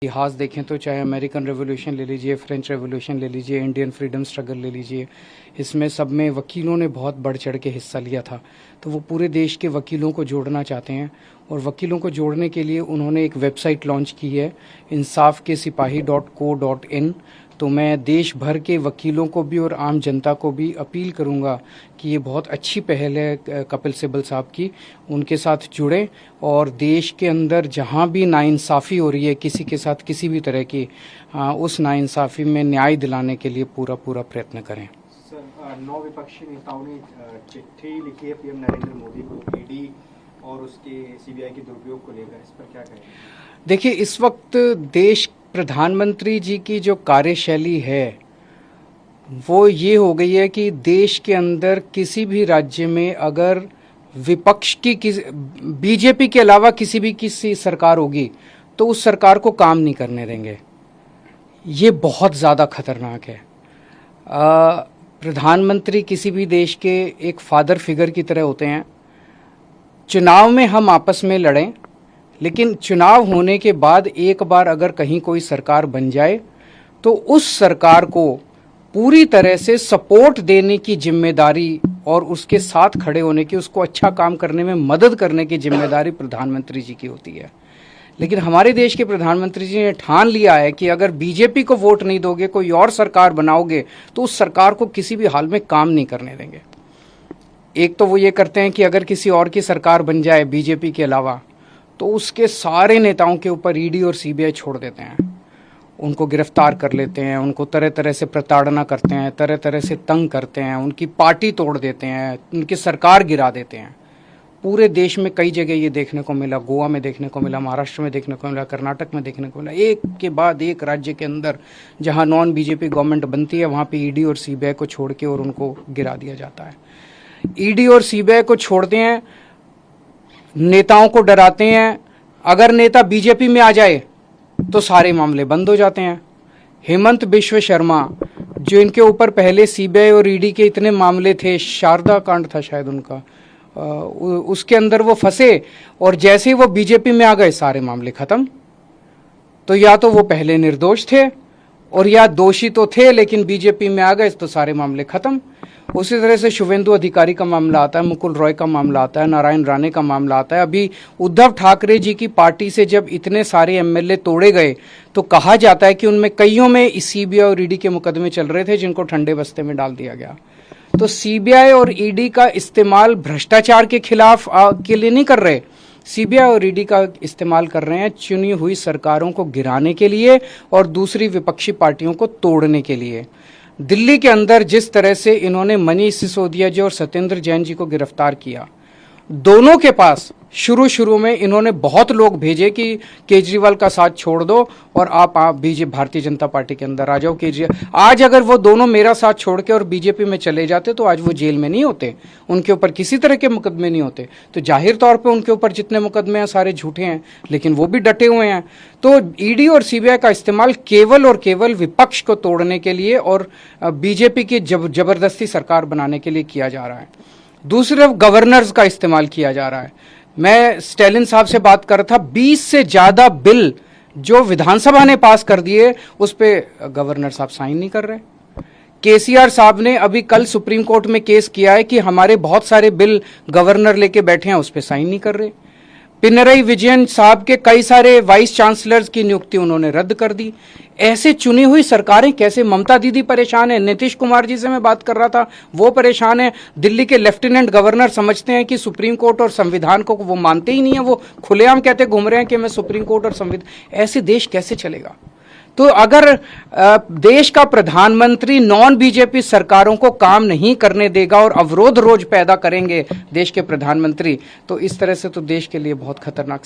इतिहास देखें तो चाहे अमेरिकन रेवोल्यूशन ले लीजिए, फ्रेंच रेवोल्यूशन ले लीजिए, इंडियन फ्रीडम स्ट्रगल ले लीजिए, इसमें सब में वकीलों ने बहुत बढ़ चढ़ के हिस्सा लिया था। तो वो पूरे देश के वकीलों को जोड़ना चाहते हैं और वकीलों को जोड़ने के लिए उन्होंने एक वेबसाइट लॉन्च की है, insafkesipahi.co.in। तो मैं देश भर के वकीलों को भी और आम जनता को भी अपील करूंगा कि ये बहुत अच्छी पहल है कपिल सिब्बल साहब की, उनके साथ जुड़ें और देश के अंदर जहां भी नाइंसाफ़ी हो रही है किसी के साथ किसी भी तरह की, उस नाइंसाफ़ी में न्याय दिलाने के लिए पूरा प्रयत्न करें। सर, 9 विपक्षी नेताओं ने चिट्ठी लिखी है पीएम नरेंद्र मोदी को ईडी और उसके सीबीआई के दुरुपयोग को लेकर, इस पर क्या कहेंगे? देखिए, इस वक्त देश प्रधानमंत्री जी की जो कार्यशैली है वो ये हो गई है कि देश के अंदर किसी भी राज्य में अगर विपक्ष की बीजेपी के अलावा किसी सरकार होगी तो उस सरकार को काम नहीं करने देंगे। ये बहुत ज़्यादा खतरनाक है। प्रधानमंत्री किसी भी देश के एक फादर फिगर की तरह होते हैं। चुनाव में हम आपस में लड़ें, लेकिन चुनाव होने के बाद एक बार अगर कहीं कोई सरकार बन जाए तो उस सरकार को पूरी तरह से सपोर्ट देने की जिम्मेदारी और उसके साथ खड़े होने की, उसको अच्छा काम करने में मदद करने की जिम्मेदारी प्रधानमंत्री जी की होती है। लेकिन हमारे देश के प्रधानमंत्री जी ने ठान लिया है कि अगर बीजेपी को वोट नहीं दोगे, कोई और सरकार बनाओगे तो उस सरकार को किसी भी हाल में काम नहीं करने देंगे। एक तो वो ये करते हैं कि अगर किसी और की सरकार बन जाए बीजेपी के अलावा तो उसके सारे नेताओं के ऊपर ईडी और सीबीआई छोड़ देते हैं, उनको गिरफ्तार कर लेते हैं, उनको तरह तरह से प्रताड़ना करते हैं, तरह तरह से तंग करते हैं, उनकी पार्टी तोड़ देते हैं, उनकी सरकार गिरा देते हैं। पूरे देश में कई जगह ये देखने को मिला, गोवा में देखने को मिला, महाराष्ट्र में देखने को मिला, कर्नाटक में देखने को मिला। एक के बाद एक राज्य के अंदर जहां नॉन बीजेपी गवर्नमेंट बनती है वहां पे ईडी और सीबीआई को छोड़ के और उनको गिरा दिया जाता है। ईडी और सीबीआई को छोड़ते हैं, नेताओं को डराते हैं। अगर नेता बीजेपी में आ जाए तो सारे मामले बंद हो जाते हैं। हेमंत बिश्व शर्मा, जो इनके ऊपर पहले सीबीआई और ईडी के इतने मामले थे, शारदा कांड था शायद उनका, उसके अंदर वो फंसे और जैसे ही वो बीजेपी में आ गए सारे मामले खत्म। तो या तो वो पहले निर्दोष थे और या दोषी तो थे लेकिन बीजेपी में आ गए तो सारे मामले खत्म। उसी तरह से शुभेंदु अधिकारी का मामला आता है, मुकुल रॉय का मामला आता है, नारायण राणे का मामला आता है। अभी उद्धव ठाकरे जी की पार्टी से जब इतने सारे एमएलए तोड़े गए तो कहा जाता है कि उनमें कईयों में सीबीआई और ईडी के मुकदमे चल रहे थे जिनको ठंडे बस्ते में डाल दिया गया। तो सीबीआई और ईडी का इस्तेमाल भ्रष्टाचार के खिलाफ के लिए नहीं कर रहे, सीबीआई और ईडी का इस्तेमाल कर रहे हैं चुनी हुई सरकारों को गिराने के लिए और दूसरी विपक्षी पार्टियों को तोड़ने के लिए। दिल्ली के अंदर जिस तरह से इन्होंने मनीष सिसोदिया जी और सत्येंद्र जैन जी को गिरफ्तार किया, दोनों के पास शुरू में इन्होंने बहुत लोग भेजे कि केजरीवाल का साथ छोड़ दो और आप बीजेपी भारतीय जनता पार्टी के अंदर आ जाओ। केजरीवाल आज अगर वो दोनों मेरा साथ छोड़ के और बीजेपी में चले जाते तो आज वो जेल में नहीं होते, उनके ऊपर किसी तरह के मुकदमे नहीं होते। तो जाहिर तौर पे उनके ऊपर जितने मुकदमे हैं सारे झूठे हैं, लेकिन वो भी डटे हुए हैं। तो ईडी और सीबीआई का इस्तेमाल केवल और केवल विपक्ष को तोड़ने के लिए और बीजेपी की जबरदस्ती सरकार बनाने के लिए किया जा रहा है। दूसरी तरफ गवर्नर्स का इस्तेमाल किया जा रहा है। मैं स्टैलिन साहब से बात कर रहा था, 20 से ज्यादा बिल जो विधानसभा ने पास कर दिए उस पे गवर्नर साहब साइन नहीं कर रहे। केसीआर साहब ने अभी कल सुप्रीम कोर्ट में केस किया है कि हमारे बहुत सारे बिल गवर्नर लेके बैठे हैं, उस पे साइन नहीं कर रहे। पिनरई विजयन साहब के कई सारे वाइस चांसलर्स की नियुक्ति उन्होंने रद्द कर दी। ऐसे चुनी हुई सरकारें कैसे? ममता दीदी परेशान है, नीतीश कुमार जी से मैं बात कर रहा था, वो परेशान है। दिल्ली के लेफ्टिनेंट गवर्नर समझते हैं कि सुप्रीम कोर्ट और संविधान को वो मानते ही नहीं है, वो खुलेआम कहते घूम रहे हैं कि मैं सुप्रीम कोर्ट और संविधान। ऐसे देश कैसे चलेगा? तो अगर देश का प्रधानमंत्री नॉन बीजेपी सरकारों को काम नहीं करने देगा और अवरोध रोज पैदा करेंगे देश के प्रधानमंत्री, तो इस तरह से तो देश के लिए बहुत खतरनाक